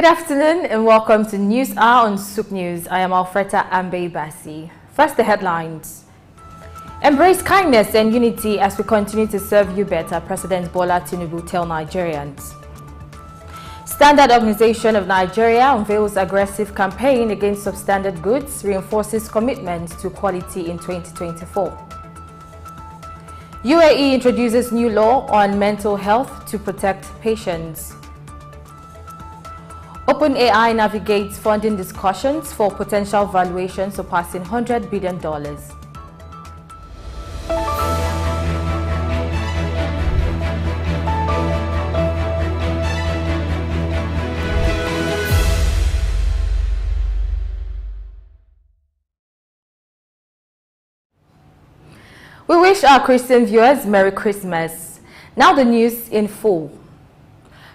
Good afternoon and welcome to News Hour on Souq News. I am Alfreda Ambe Bassi. First, the headlines. Embrace kindness and unity as we continue to serve you better, President Bola Tinubu tell Nigerians. Standard Organization of Nigeria unveils aggressive campaign against substandard goods, reinforces commitment to quality in 2024. UAE introduces new law on mental health to protect patients. OpenAI navigates funding discussions for potential valuation surpassing $100 billion. We wish our Christian viewers Merry Christmas. Now the news in full.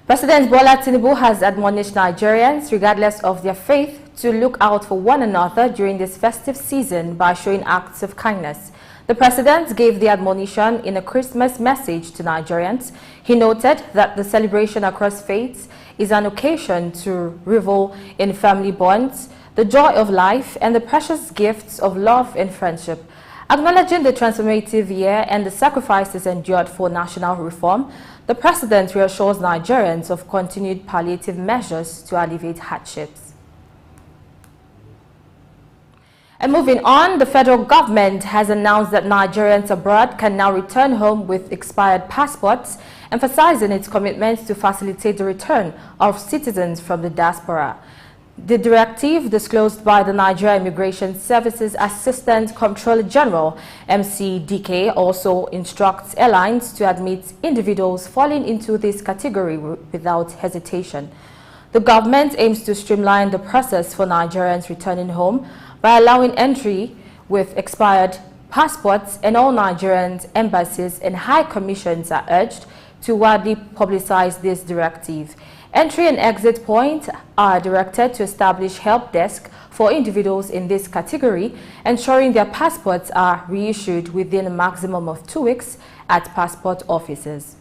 President Bola Tinubu has admonished Nigerians, regardless of their faith, to look out for one another during this festive season by showing acts of kindness. The president gave the admonition in a Christmas message to Nigerians. He noted that the celebration across faiths is an occasion to revel in family bonds, the joy of life, and the precious gifts of love and friendship. Acknowledging the transformative year and the sacrifices endured for national reform, the president reassures Nigerians of continued palliative measures to alleviate hardships. And moving on, the federal government has announced that Nigerians abroad can now return home with expired passports, emphasizing its commitment to facilitate the return of citizens from the diaspora. The directive, disclosed by the Nigeria Immigration Services Assistant Comptroller General, MCDK, also instructs airlines to admit individuals falling into this category without hesitation. The government aims to streamline the process for Nigerians returning home by allowing entry with expired passports, and all Nigerian embassies and high commissions are urged to widely publicize this directive. Entry and exit points are directed to establish help desk for individuals in this category, ensuring their passports are reissued within a maximum of 2 weeks at passport offices.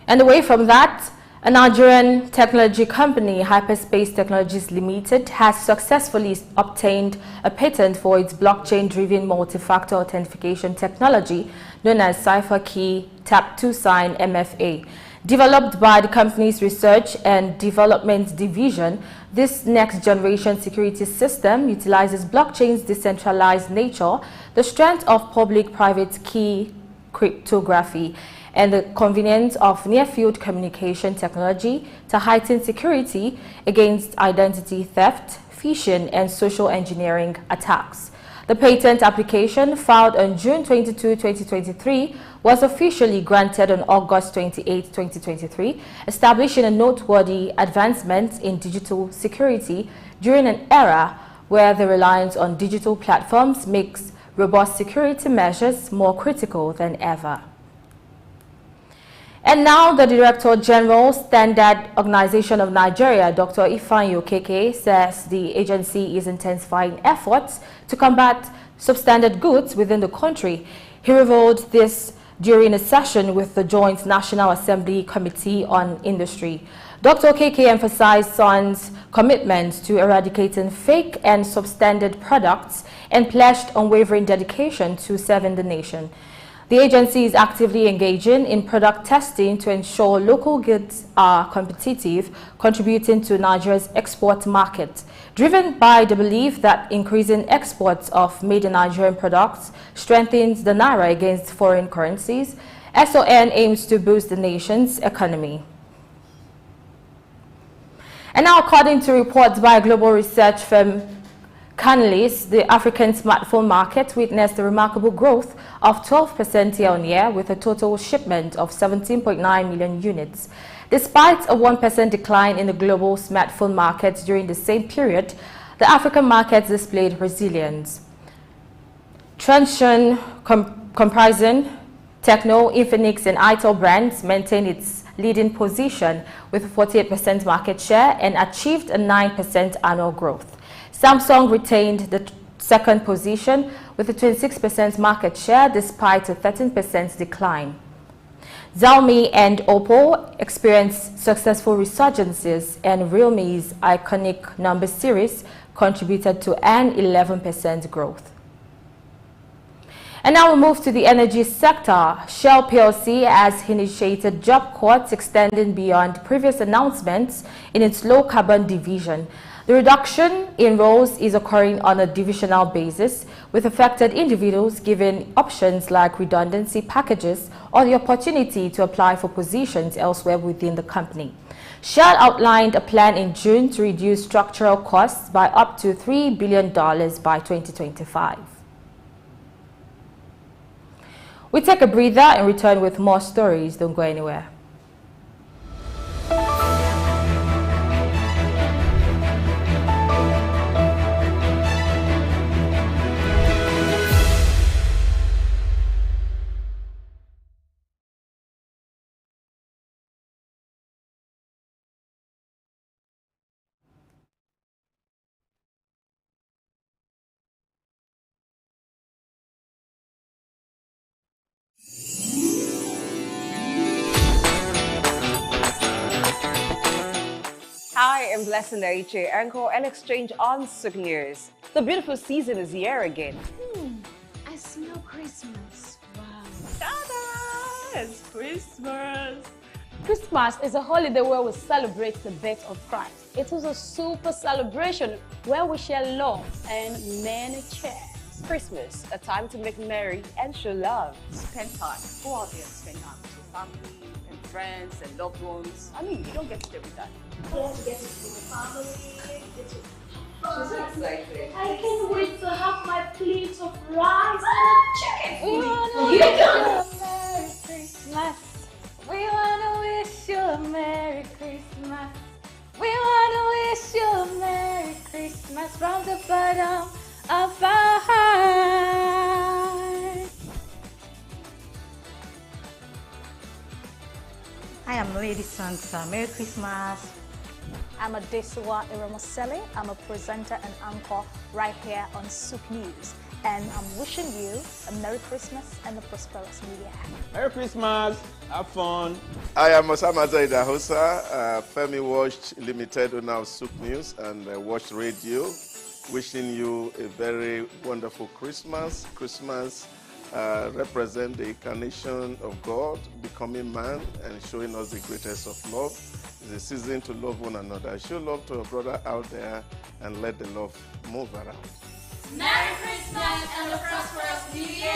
And away from that, a Nigerian technology company, Hyperspace Technologies Limited, has successfully obtained a patent for its blockchain-driven multi-factor authentication technology known as Cipher Key Tap2 Sign MFA. Developed by the company's Research and Development Division, this next-generation security system utilizes blockchain's decentralized nature, the strength of public-private key cryptography, and the convenience of near-field communication technology to heighten security against identity theft, phishing, and social engineering attacks. The patent application, filed on June 22, 2023, was officially granted on August 28, 2023, establishing a noteworthy advancement in digital security during an era where the reliance on digital platforms makes robust security measures more critical than ever. And now the Director General, Standard Organization of Nigeria, Dr. Ifeanyi Okeke, says the agency is intensifying efforts to combat substandard goods within the country. He revealed this during a session with the Joint National Assembly Committee on Industry. Dr. Okeke emphasized SON's commitment to eradicating fake and substandard products and pledged unwavering dedication to serving the nation. The agency is actively engaging in product testing to ensure local goods are competitive, contributing to Nigeria's export market. Driven by the belief that increasing exports of made-in-Nigerian products strengthens the naira against foreign currencies, SON aims to boost the nation's economy. And now, according to reports by a global research firm, Canalys, the African smartphone market witnessed a remarkable growth of 12% year-on-year with a total shipment of 17.9 million units. Despite a 1% decline in the global smartphone market during the same period, the African market displayed resilience. Transsion, comprising Tecno, Infinix, and Itel brands, maintained its leading position with a 48% market share and achieved a 9% annual growth. Samsung retained the second position with a 26% market share despite a 13% decline. Xiaomi and Oppo experienced successful resurgences, and Realme's iconic number series contributed to an 11% growth. And now we move to the energy sector. Shell PLC has initiated job cuts extending beyond previous announcements in its low-carbon division. The reduction in roles is occurring on a divisional basis, with affected individuals given options like redundancy packages or the opportunity to apply for positions elsewhere within the company. Shell outlined a plan in June to reduce structural costs by up to $3 billion by 2025. We take a breather and return with more stories. Don't go anywhere. Hi, I'm Blessing Naiche, anchor and exchange on Souq News. The beautiful season is here again. I smell Christmas. Wow. Ta-da! It's Christmas. Christmas is a holiday where we celebrate the birth of Christ. It is a super celebration where we share love and many cheers. Christmas, a time to make merry and show love. Spend time. Go out there and spend time with your family and friends and loved ones. I mean, you don't get it every time. Get to see the family, get to She's so excited. I can't wait to have my plate of rice and chicken. We wanna wish you a Merry Christmas. We wanna wish you a Merry Christmas. We wanna wish you a Merry Christmas from the bottom of our heart. I am Lady Santa. Merry Christmas. I'm Adesiwa Iremosele. I'm a presenter and anchor right here on Souq News. And I'm wishing you a Merry Christmas and a prosperous New Year. Merry Christmas. Have fun. I am Osama Zaida Hosa, Femi Watch Limited owner of Souq News and Watch Radio. Wishing you a very wonderful Christmas. Christmas represents the incarnation of God, becoming man and showing us the greatest of love. It's a season to love one another. Show love to your brother out there and let the love move around. Merry Christmas and a prosperous New Year!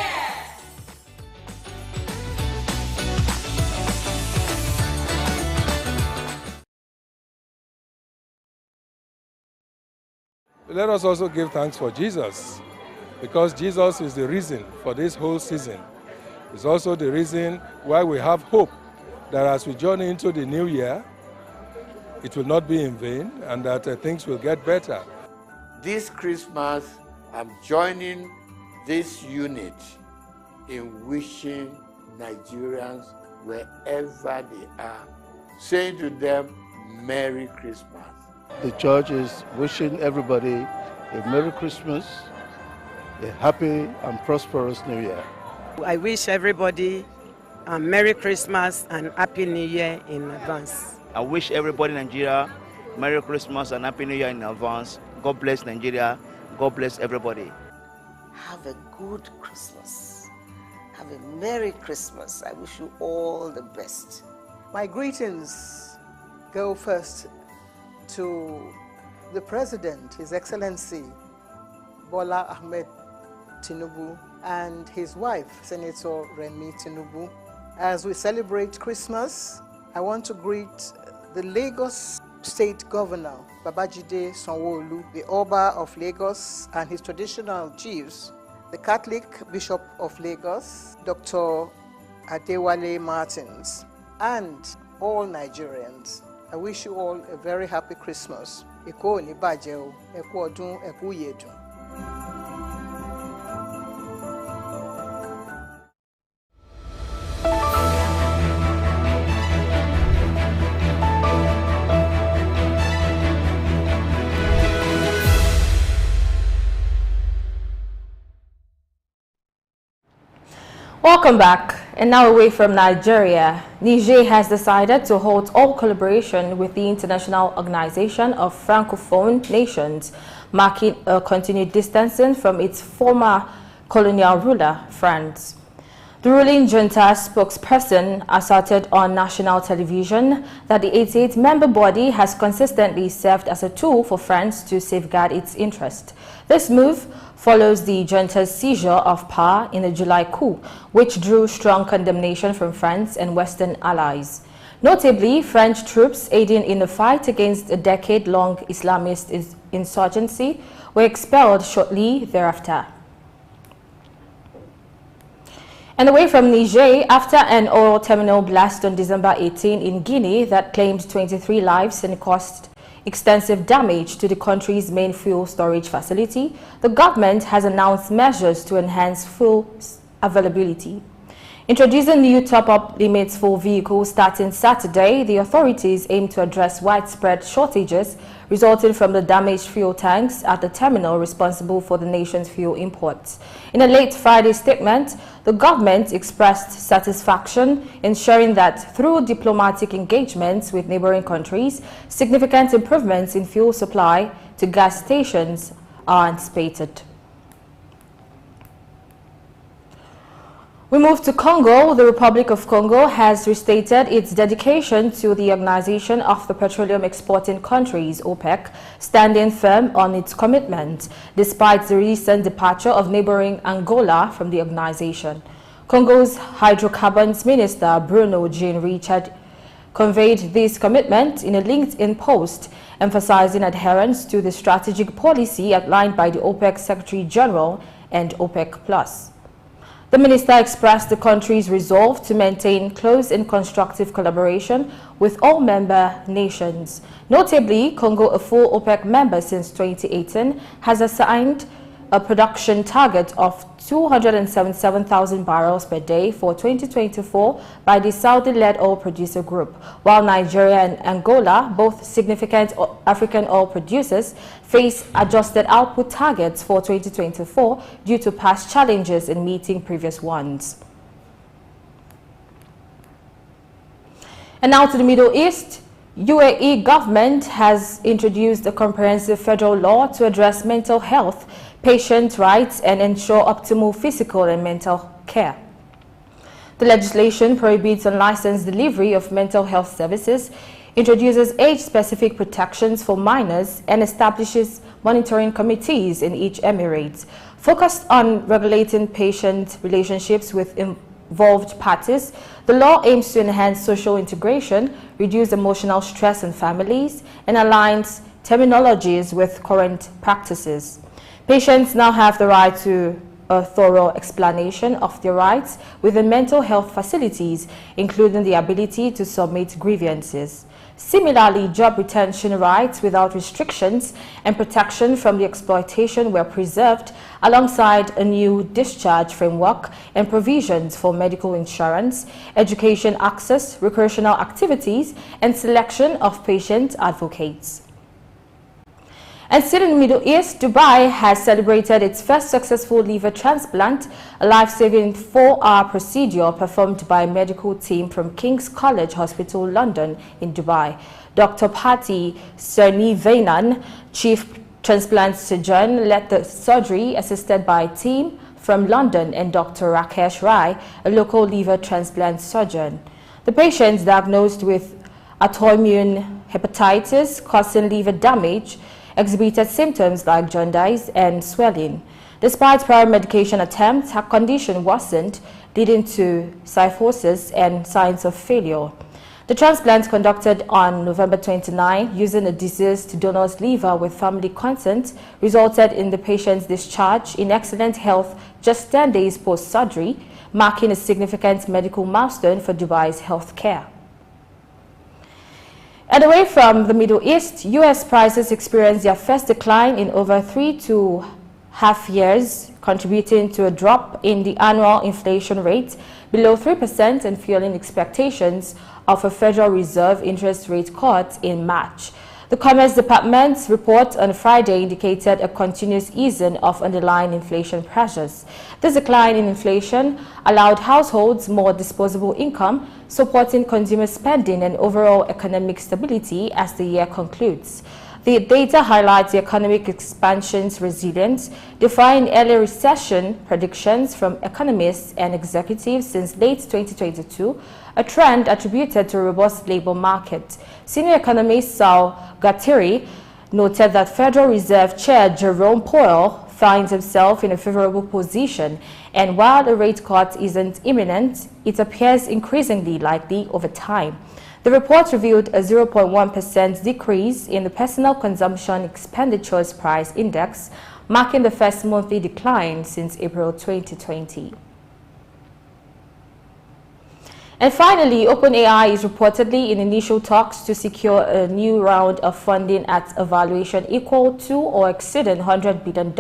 Let us also give thanks for Jesus, because Jesus is the reason for this whole season. It's also the reason why we have hope that as we journey into the new year, it will not be in vain and that things will get better. This Christmas, I'm joining this unit in wishing Nigerians wherever they are, saying to them, Merry Christmas. The church is wishing everybody a Merry Christmas, a happy and prosperous New Year. I wish everybody a Merry Christmas and Happy New Year in advance. I wish everybody in Nigeria Merry Christmas and Happy New Year in advance. God bless Nigeria. God bless everybody. Have a good Christmas. Have a Merry Christmas. I wish you all the best. My greetings go first to the President, His Excellency Bola Ahmed Tinubu, and his wife, Senator Remi Tinubu. As we celebrate Christmas, I want to greet the Lagos State Governor, Babajide Sanwo-Olu, the Oba of Lagos and his traditional chiefs, the Catholic Bishop of Lagos, Dr. Adewale Martins, and all Nigerians. I wish you all a very happy Christmas. Eko ni baje o, eku odun, eku yedun. Welcome back. And now away from Nigeria, Niger has decided to halt all collaboration with the International Organization of Francophone Nations, marking a continued distancing from its former colonial ruler, France. The ruling junta spokesperson asserted on national television that the 88-member body has consistently served as a tool for France to safeguard its interest. This move follows the junta's seizure of power in the July coup, which drew strong condemnation from France and Western allies. Notably, French troops aiding in the fight against a decade-long Islamist insurgency were expelled shortly thereafter. And away from Niger, after an oil terminal blast on December 18 in Guinea that claimed 23 lives and caused extensive damage to the country's main fuel storage facility, the government has announced measures to enhance fuel availability. Introducing new top-up limits for vehicles starting Saturday, the authorities aim to address widespread shortages resulting from the damaged fuel tanks at the terminal responsible for the nation's fuel imports. In a late Friday statement, the government expressed satisfaction, ensuring that through diplomatic engagements with neighboring countries, significant improvements in fuel supply to gas stations are anticipated. We move to Congo. The Republic of Congo has restated its dedication to the Organization of the Petroleum Exporting Countries, OPEC, standing firm on its commitment, despite the recent departure of neighboring Angola from the organization. Congo's Hydrocarbons Minister Bruno Jean Richard conveyed this commitment in a LinkedIn post, emphasizing adherence to the strategic policy outlined by the OPEC Secretary General and OPEC+. The minister expressed the country's resolve to maintain close and constructive collaboration with all member nations. Notably, Congo, a full OPEC member since 2018, has assigned a production target of 277,000 barrels per day for 2024 by the Saudi-led oil producer group, while Nigeria and Angola, both significant African oil producers, face adjusted output targets for 2024 due to past challenges in meeting previous ones. And now to the Middle East. UAE government has introduced a comprehensive federal law to address mental health, patient rights, and ensure optimal physical and mental care. The legislation prohibits unlicensed delivery of mental health services, introduces age-specific protections for minors, and establishes monitoring committees in each emirate. Focused on regulating patient relationships with involved parties, the law aims to enhance social integration, reduce emotional stress in families, and aligns terminologies with current practices. Patients now have the right to a thorough explanation of their rights within mental health facilities, including the ability to submit grievances. Similarly, job retention rights without restrictions and protection from the exploitation were preserved, alongside a new discharge framework and provisions for medical insurance, education access, recreational activities, and selection of patient advocates. And still in the Middle East, Dubai has celebrated its first successful liver transplant, a life-saving 4-hour procedure performed by a medical team from King's College Hospital, London in Dubai. Dr. Patti Sernivainan, chief transplant surgeon, led the surgery, assisted by a team from London, and Dr. Rakesh Rai, a local liver transplant surgeon. The patients diagnosed with autoimmune hepatitis causing liver damage exhibited symptoms like jaundice and swelling. Despite prior medication attempts, her condition worsened, leading to cirrhosis and signs of failure. The transplant, conducted on November 29 using a deceased donor's liver with family consent, resulted in the patient's discharge in excellent health just 10 days post-surgery, marking a significant medical milestone for Dubai's healthcare. And away from the Middle East, U.S. prices experienced their first decline in over 3.5 years, contributing to a drop in the annual inflation rate below 3% and fueling expectations of a Federal Reserve interest rate cut in March. The Commerce Department's report on Friday indicated a continuous easing of underlying inflation pressures. This decline in inflation allowed households more disposable income, supporting consumer spending and overall economic stability as the year concludes. The data highlights the economic expansion's resilience, defying early recession predictions from economists and executives since late 2022, a trend attributed to a robust labor market. Senior economist Souq noted that Federal Reserve Chair Jerome Powell finds himself in a favorable position, and while a rate cut isn't imminent, it appears increasingly likely over time. The report revealed a 0.1% decrease in the Personal Consumption Expenditures Price Index, marking the first monthly decline since April 2020. And finally, OpenAI is reportedly in initial talks to secure a new round of funding at a valuation equal to or exceeding $100 billion,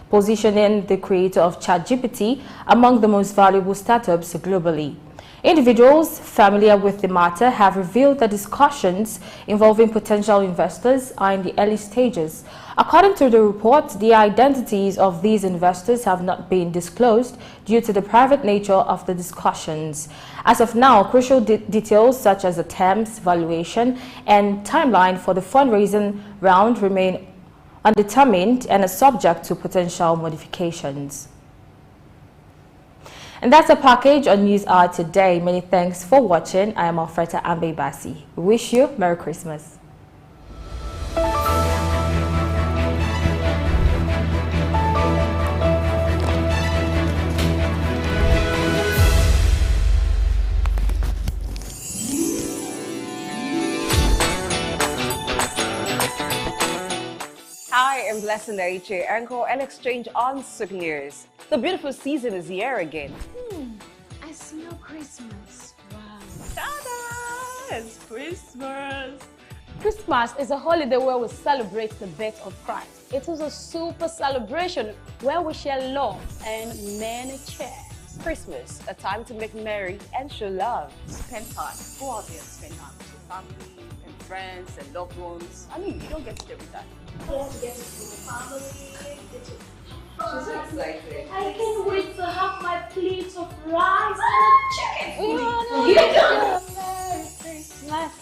positioning the creator of ChatGPT among the most valuable startups globally. Individuals familiar with the matter have revealed that discussions involving potential investors are in the early stages. According to the report, the identities of these investors have not been disclosed due to the private nature of the discussions. As of now, crucial details such as the terms, valuation, and timeline for the fundraising round remain undetermined and are subject to potential modifications. And that's a package on News Hour today. Many thanks for watching. I am Alfreda Ambe Basi. We wish you Merry Christmas. Hi, I'm Blessing Aiche, anchor and exchange on Souq News. The beautiful season is here again. I smell Christmas. Wow. Ta-da! It's Christmas. Christmas is a holiday where we celebrate the birth of Christ. It is a super celebration where we share love and many cheers. Christmas, a time to make merry and show love. Spend time. Go out there and spend time with your family and friends and loved ones. I mean, you don't get it every time. Get to see my family, get to She's so excited. I can't wait to have my plate of rice and chicken. We wanna wish you a Merry Christmas.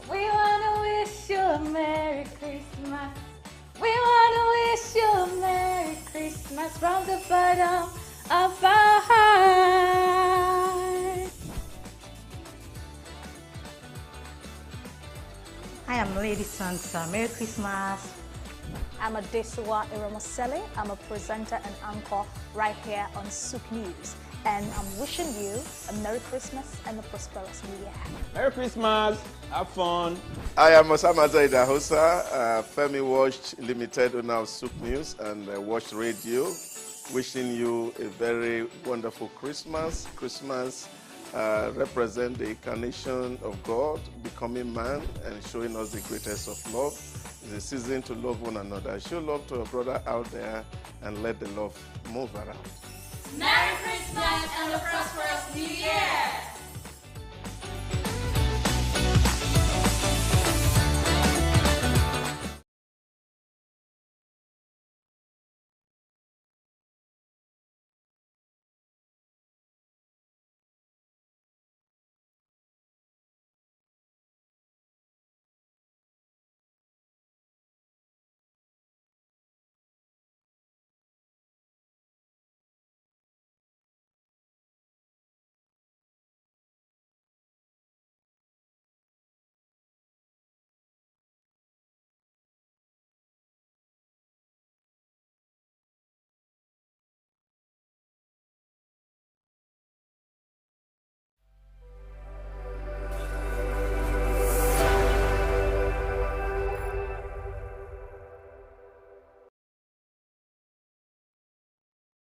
We wanna wish you a Merry Christmas. We wanna wish you a Merry Christmas from the bottom of our heart. I am Lady Santa. Merry Christmas. I'm Adesiwa Iromosele. I'm a presenter and anchor right here on Souq News. And I'm wishing you a Merry Christmas and a prosperous New Year. Merry Christmas. Have fun. I am Osama Zaida Hosa, Femi Watch Limited owner of Souq News and Watch Radio. Wishing you a very wonderful Christmas. Christmas represents the incarnation of God, becoming man and showing us the greatest of love. It's a season to love one another. Show love to a brother out there and let the love move around. Merry Christmas and a prosperous New Year!